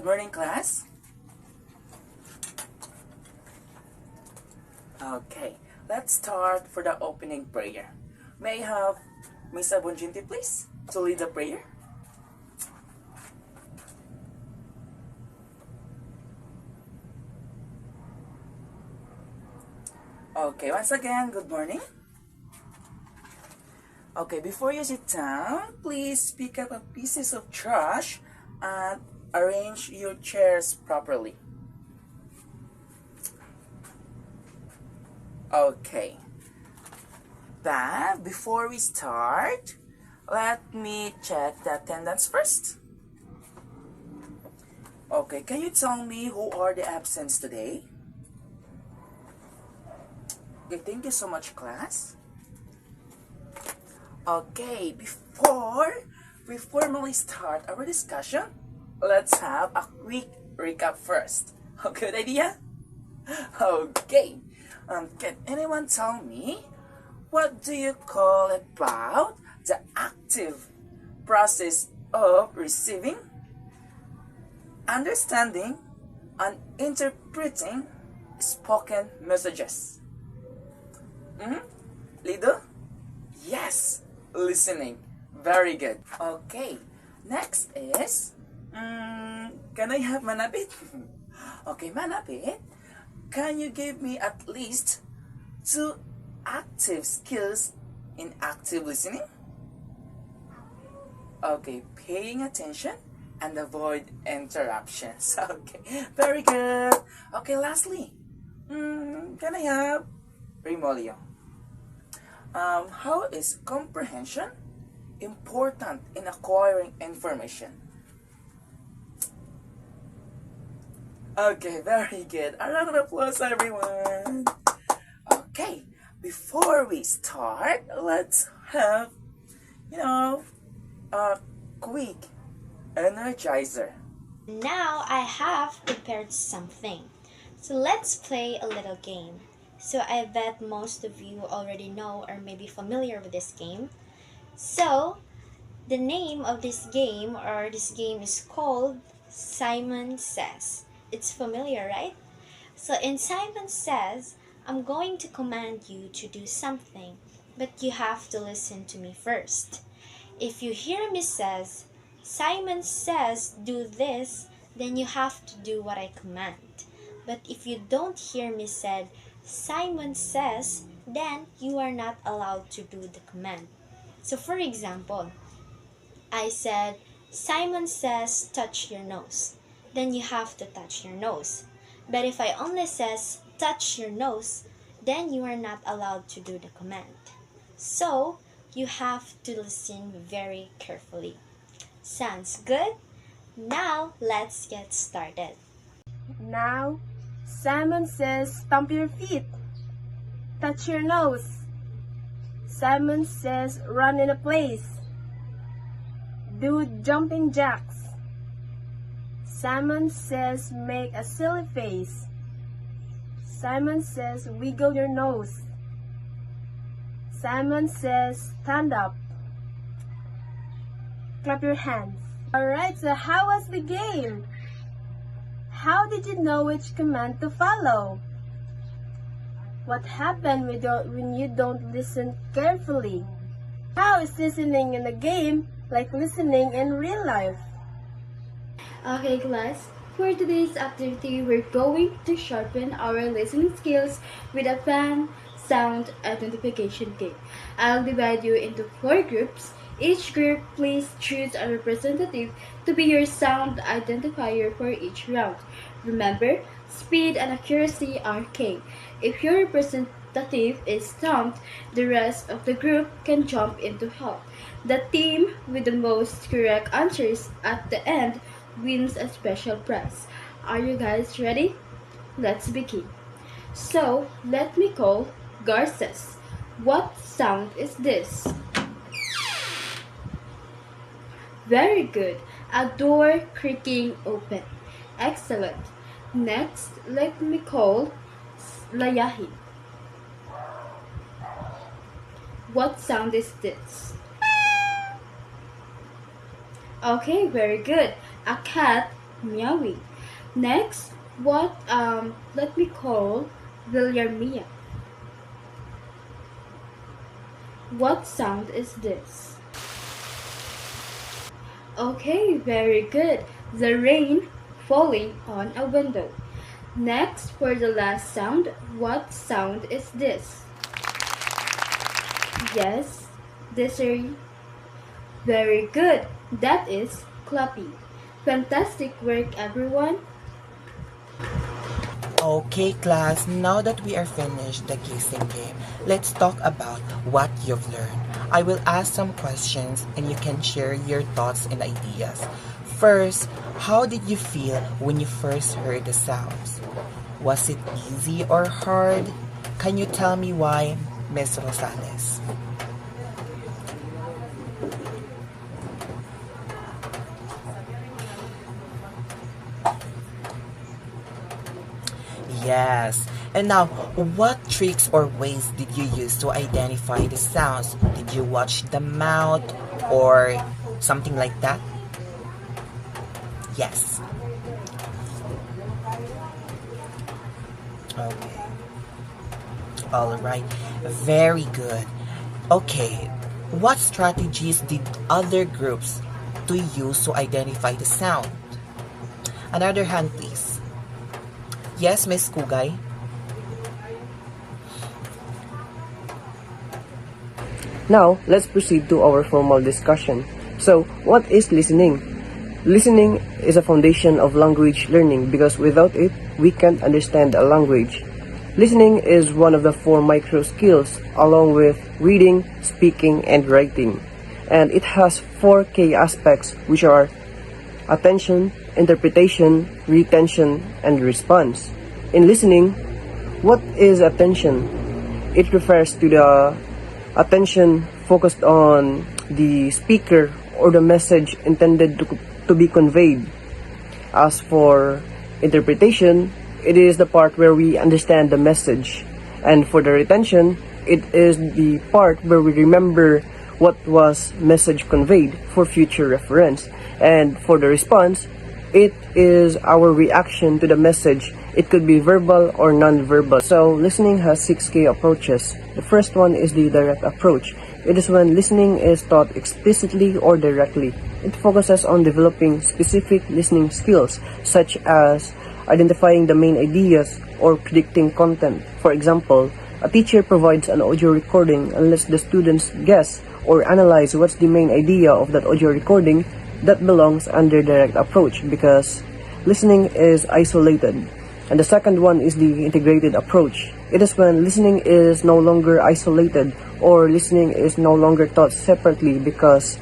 Good morning, class. Okay, let's start for the opening prayer. May I have Miss Abunjinti, please, to lead the prayer? Okay, once again, good morning. Okay, before you sit down, please pick up a pieces of trash and arrange your chairs properly. Okay. But before we start, let me check the attendance first. Okay, can you tell me who are the absents today? Okay, thank you so much, class. Okay, before we formally start our discussion, let's have a quick recap first. A good idea? Okay. Can anyone tell me what do you call about the active process of receiving, understanding, and interpreting spoken messages? Lido? Yes, listening. Very good. Okay, next is, can I have Manapit? Okay, Manapit, can you give me at least 2 active skills in active listening? Okay, paying attention and avoid interruptions. Okay, very good. Okay, lastly, can I have Remolio? How is comprehension important in acquiring information? Okay, very good. A round of applause, everyone. Okay, before we start, let's have, a quick energizer. Now I have prepared something. So let's play a little game. So I bet most of you already know or may be familiar with this game. So the name of this game is called Simon Says. It's familiar, right? So in Simon Says, I'm going to command you to do something, but you have to listen to me first. If you hear me says, Simon says do this, then you have to do what I command. But if you don't hear me said, Simon says, then you are not allowed to do the command. So for example, I said, Simon says touch your nose. Then you have to touch your nose. But if I only says touch your nose, then you are not allowed to do the command. So you have to listen very carefully. Sounds good? Now let's get started. Now, Simon says stomp your feet. Touch your nose. Simon says run in a place. Do jumping jacks. Simon says make a silly face. Simon says wiggle your nose. Simon says stand up. Clap your hands. Alright, so how was the game? How did you know which command to follow? What happened when you don't listen carefully? How is listening in a game like listening in real life? Okay, class, for today's activity, we're going to sharpen our listening skills with a fun sound identification game. I'll divide you into 4 groups. Each group, please choose a representative to be your sound identifier for each round. Remember, speed and accuracy are key. If your representative is stumped, the rest of the group can jump in to help. The team with the most correct answers at the end wins a special prize. Are you guys ready? Let's begin. So, let me call Garces. What sound is this? Very good. A door creaking open. Excellent. Next, let me call Layahi. What sound is this? Okay, very good. A cat meowing. Next, what let me call Villarmia. What sound is this? Okay, very good. The rain falling on a window. Next, for the last sound, what sound is this? Yes, Desiree. Very good. That is clapping. Fantastic work, everyone. Okay, class, now that we are finished the guessing game, let's talk about what you've learned. I will ask some questions and you can share your thoughts and ideas. First, how did you feel when you first heard the sounds? Was it easy or hard? Can you tell me why, Miss Rosales? Yes. And now, what tricks or ways did you use to identify the sounds? Did you watch the mouth or something like that? Yes. Okay. All right. Very good. Okay. What strategies did other groups to use to identify the sound? Another hand, please. Yes, Miss Kugay. Now, let's proceed to our formal discussion. So, what is listening? Listening is a foundation of language learning because without it, we can't understand a language. Listening is one of the four micro skills along with reading, speaking, and writing. And it has four key aspects which are attention, interpretation, retention, and response. In listening, what is attention? It refers to the attention focused on the speaker or the message intended to be conveyed. As for interpretation, it is the part where we understand the message. And for the retention, it is the part where we remember what was message conveyed for future reference. And for the response, it is our reaction to the message. It could be verbal or non-verbal. So listening has 6 key approaches. The first one is the direct approach. It is when listening is taught explicitly or directly. It focuses on developing specific listening skills such as identifying the main ideas or predicting content. For example, a teacher provides an audio recording and lets the students guess or analyze what's the main idea of that audio recording. That belongs under direct approach because listening is isolated. And the second one is the integrated approach. It is when listening is no longer isolated or listening is no longer taught separately because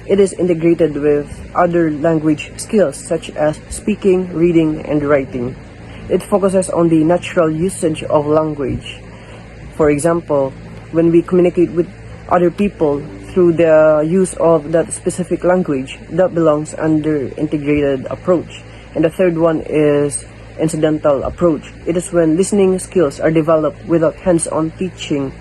it is integrated with other language skills such as speaking, reading, and writing. It focuses on the natural usage of language. For example, when we communicate with other people through the use of that specific language, that belongs under integrated approach. And the third one is incidental approach. It is when listening skills are developed without hands-on teaching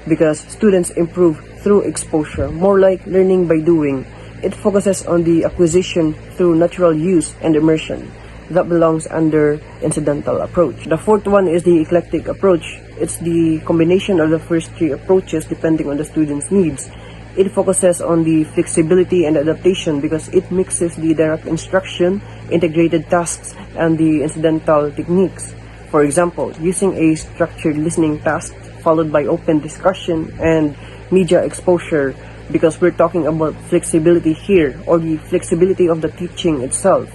because students improve through exposure, more like learning by doing. It focuses on the acquisition through natural use and immersion. That belongs under incidental approach. The fourth one is the eclectic approach. It's the combination of the first 3 approaches depending on the student's needs. It focuses on the flexibility and adaptation because it mixes the direct instruction, integrated tasks, and the incidental techniques. For example, using a structured listening task followed by open discussion and media exposure because we're talking about flexibility here or the flexibility of the teaching itself.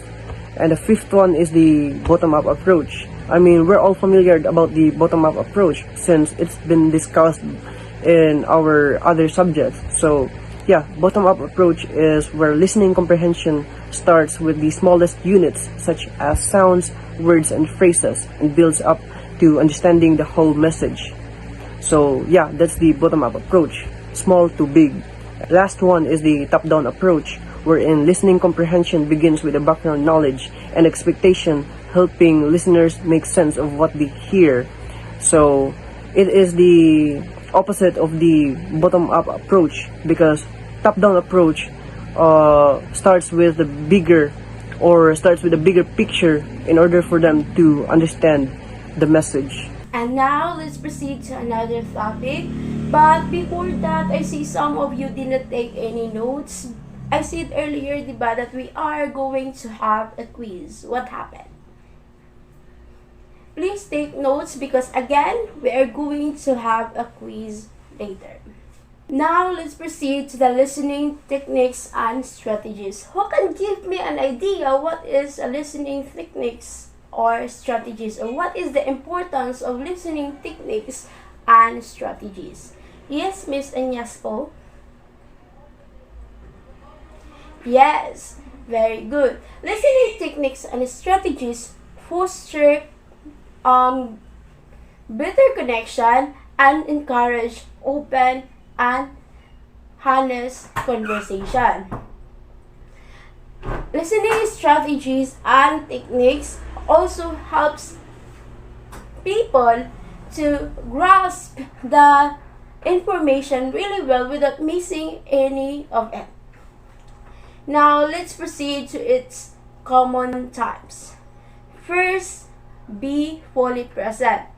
And the fifth one is the bottom-up approach. I mean, we're all familiar about the bottom-up approach since it's been discussed in our other subjects. So yeah, bottom-up approach is where listening comprehension starts with the smallest units such as sounds, words, and phrases and builds up to understanding the whole message. So yeah, that's the bottom-up approach, small to big. Last one is the top-down approach, wherein listening comprehension begins with the background knowledge and expectation, helping listeners make sense of what they hear. So it is the opposite of the bottom-up approach because top-down approach starts with the bigger or starts with a bigger picture in order for them to understand the message. And now, let's proceed to another topic. But before that, I see some of you did not take any notes. I said earlier, diba, that we are going to have a quiz. What happened? Please take notes because again, we are going to have a quiz later. Now, let's proceed to the listening techniques and strategies. Who can give me an idea what is a listening techniques or strategies, or what is the importance of listening techniques and strategies? Yes, Miss Anyasco? Yes, very good. Listening techniques and strategies foster better connection and encourage open and honest conversation. Listening strategies and techniques also helps people to grasp the information really well without missing any of it. Now, let's proceed to its common types. First, be fully present.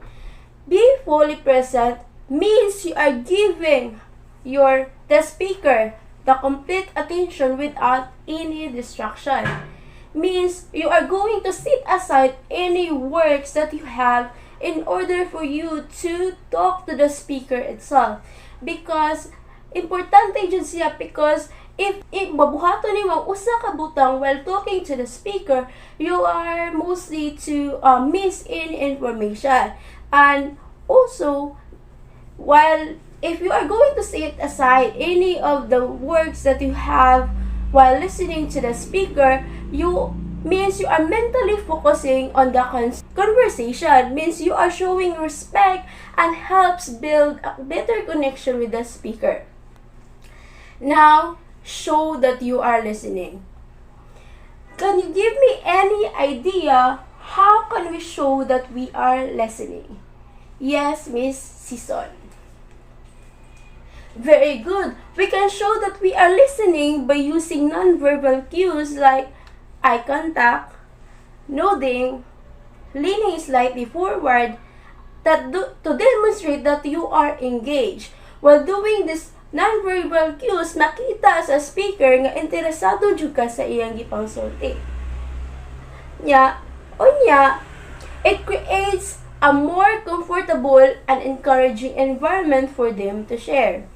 Be fully present means you are giving the speaker the complete attention without any distraction. Means you are going to set aside any works that you have in order for you to talk to the speaker itself. Because importante dyan siya, because if mabuhato ni mo usa ka butang while talking to the speaker, you are mostly to miss in information. And also, while if you are going to set aside any of the works that you have while listening to the speaker, you are mentally focusing on the conversation, means you are showing respect and helps build a better connection with the speaker. Now, show that you are listening. Can you give me any idea how can we show that we are listening? Yes, Miss Sison. Very good. We can show that we are listening by using non-verbal cues like eye contact, nodding, leaning slightly forward, to demonstrate that you are engaged. While doing this non-verbal cues, makita sa speaker nga interesado jud ka sa iyang gipangsulti. It creates a more comfortable and encouraging environment for them to share.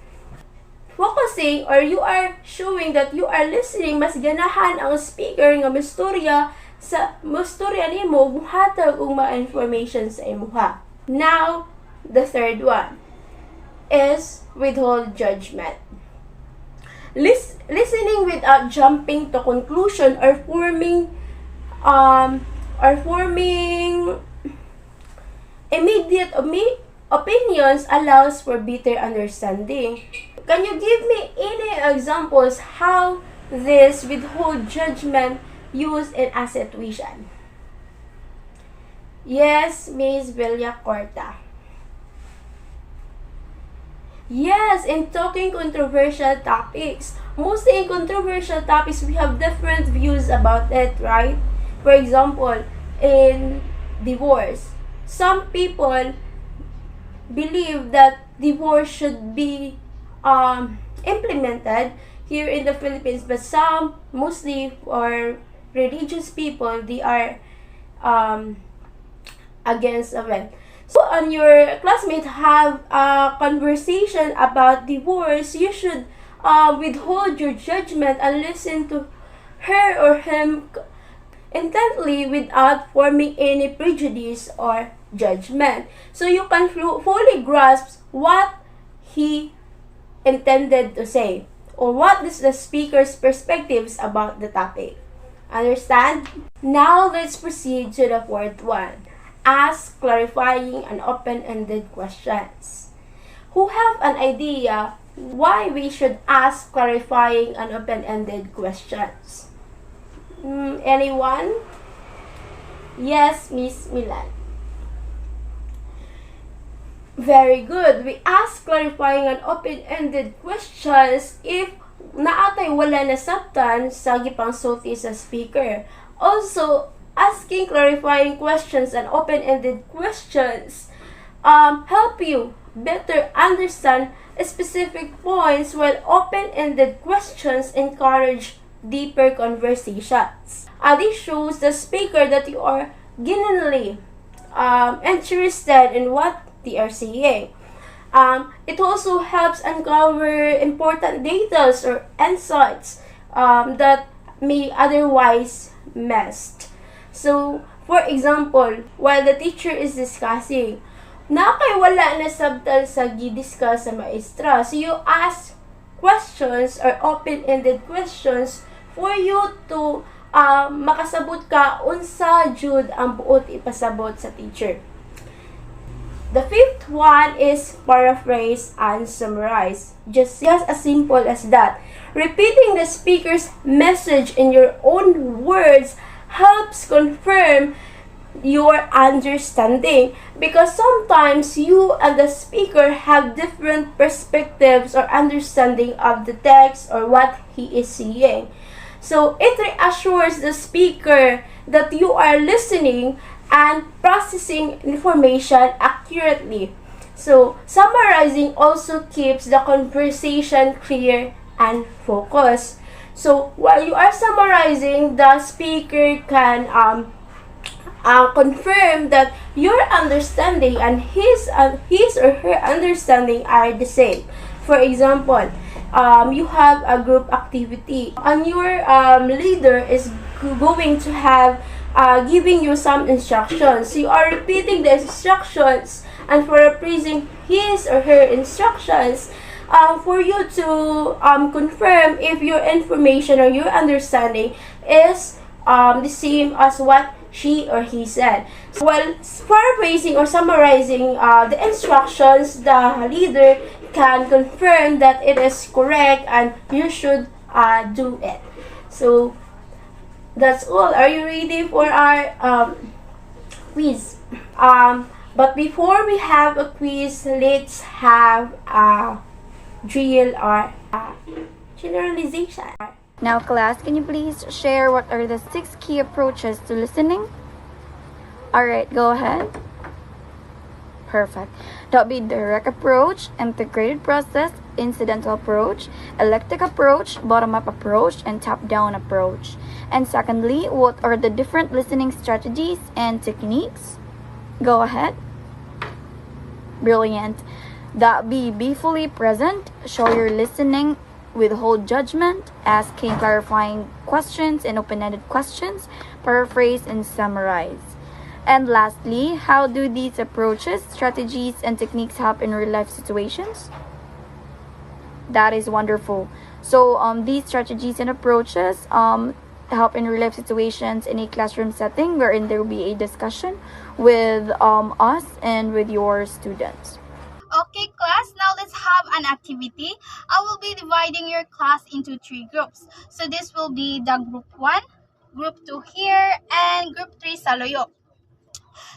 Focusing, or you are showing that you are listening, mas ganahan ang speaker nga mustorya nimo buhatag og mga information sa imuha. Now, the third one is withhold judgment. Listening without jumping to conclusion or forming immediate opinions allows for better understanding. Can you give me any examples how this withhold judgment used in a situation? Yes, Miss Villacorta. Yes, in talking controversial topics. Mostly in controversial topics, we have different views about it, right? For example, in divorce, some people believe that divorce should be implemented here in the Philippines, but some, mostly for religious people, they are against of it. So, on your classmate have a conversation about divorce, you should withhold your judgment and listen to her or him intently without forming any prejudice or judgment. So you can fully grasp what he intended to say or what is the speaker's perspectives about the topic. Understand? Now let's proceed to the fourth one. Ask clarifying and open-ended questions. Who have an idea why we should ask clarifying and open-ended questions? Anyone? Yes, Miss Milan. Very good. We ask clarifying and open-ended questions if naatay wala na sabtan sa gipangsulti sa speaker. Also, asking clarifying questions and open-ended questions help you better understand specific points, while open-ended questions encourage deeper conversations. This shows the speaker that you are genuinely interested in what they are saying. It also helps uncover important data or insights that may otherwise missed. So, for example, while the teacher is discussing, na kay wala na sabtal sa gi-discuss sa maestra. So, you ask questions or open-ended questions for you to makasabot ka unsa jud ang buot ipasabot sa teacher. The fifth one is paraphrase and summarize. Just as simple as that. Repeating the speaker's message in your own words helps confirm your understanding, because sometimes you and the speaker have different perspectives or understanding of the text or what he is saying. So it reassures the speaker that you are listening and processing information accurately. So summarizing also keeps the conversation clear and focused. So while you are summarizing, the speaker can confirm that your understanding and his or her understanding are the same. For example, you have a group activity and your leader is going to have giving you some instructions. So you are repeating the instructions and paraphrasing his or her instructions for you to confirm if your information or your understanding is the same as what she or he said. So while paraphrasing or summarizing the instructions, the leader can confirm that it is correct and you should do it. So that's all. Are you ready for our quiz? But before we have a quiz, let's have a drill or generalization. Now, class, can you please share what are the 6 key approaches to listening? Alright, go ahead. Perfect. That would be direct approach, integrated process, incidental approach, eclectic approach, bottom-up approach, and top-down approach. And secondly, what are the different listening strategies and techniques? Go ahead. Brilliant. That be fully present, show your listening, withhold judgment, asking clarifying questions and open-ended questions, paraphrase and summarize. And lastly, how do these approaches, strategies, and techniques help in real-life situations? That is wonderful. So these strategies and approaches help in real-life situations in a classroom setting wherein there will be a discussion with us and with your students. Okay, class, now let's have an activity. I will be dividing your class into 3 groups. So this will be the group 1, group 2 here, and group 3 sa Loyo.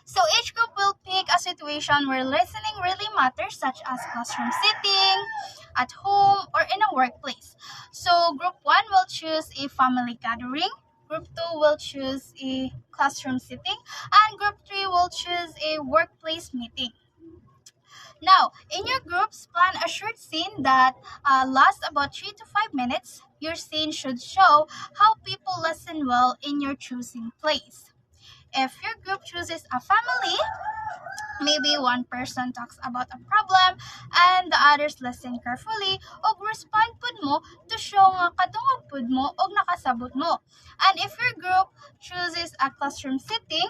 So each group will pick a situation where listening really matters, such as classroom sitting, at home, or in a workplace. So group 1 will choose a family gathering, group 2 will choose a classroom sitting, and group 3 will choose a workplace meeting. Now, in your groups, plan a short scene that lasts about 3 to 5 minutes. Your scene should show how people listen well in your choosing place. If your group chooses a family, maybe one person talks about a problem and the others listen carefully ug respond pud mo to show nga kadungog pud mo ug nakasabot mo. And if your group chooses a classroom sitting,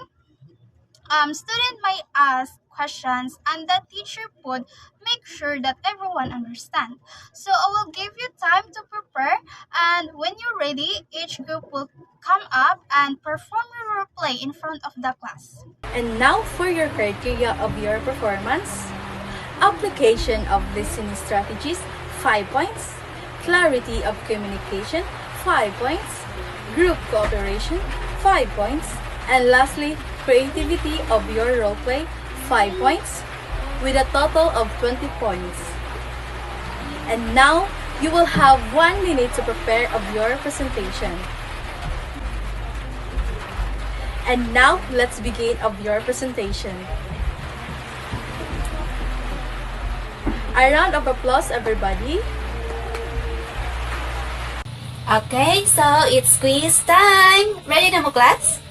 student may ask questions and the teacher would make sure that everyone understands. So I will give you time to prepare, and when you're ready, each group will come up and perform your role play in front of the class. And now for your criteria of your performance. Application of listening strategies, 5 points. Clarity of communication, 5 points. Group cooperation, 5 points. And lastly, creativity of your role play, 5 points, with a total of 20 points. And now, you will have 1 minute to prepare of your presentation. And now, let's begin of your presentation. A round of applause, everybody. Okay, so it's quiz time. Ready na mo, class?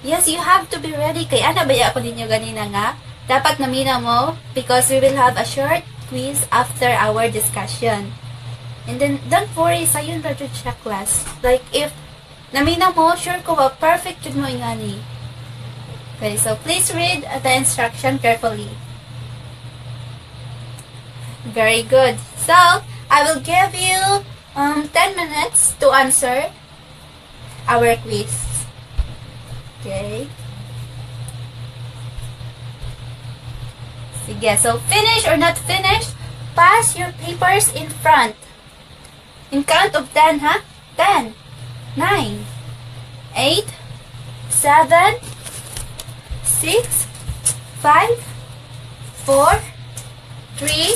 Yes, you have to be ready. Kaya ana ba ako ninyo ganina nga? Dapat namina mo because we will have a short quiz after our discussion. And then, don't worry, sayon ra jud siya, class. Like, if namina mo, sure ko ba, perfect jud mo ingani. Okay, so please read the instruction carefully. Very good. So, I will give you 10 minutes to answer our quiz. Okay. Sige, so finish or not finish, pass your papers in front. In count of 10, ha? 10, 9, 8, 7, 6, 5, 4, 3,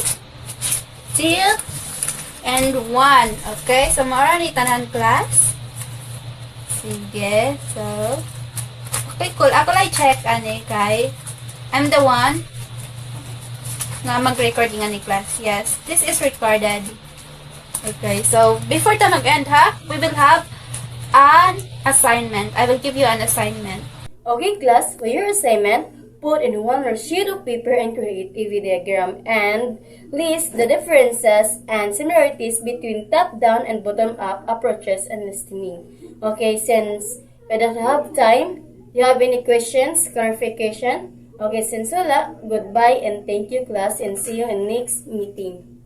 2, and 1. Okay, so maura ni tanan, class. Sige, so okay, cool. Ako lang check ani kay I'm the one na mag-recording ani, class. Yes, this is recorded. Okay, so before ta mag-end, ha, we will have an assignment. I will give you an assignment. Okay, class, for your assignment, put in one sheet of paper and create a V diagram and list the differences and similarities between top-down and bottom-up approaches and listening. Okay, since we don't have time, you have any questions, clarification? Okay, since wala, goodbye and thank you, class, and see you in next meeting.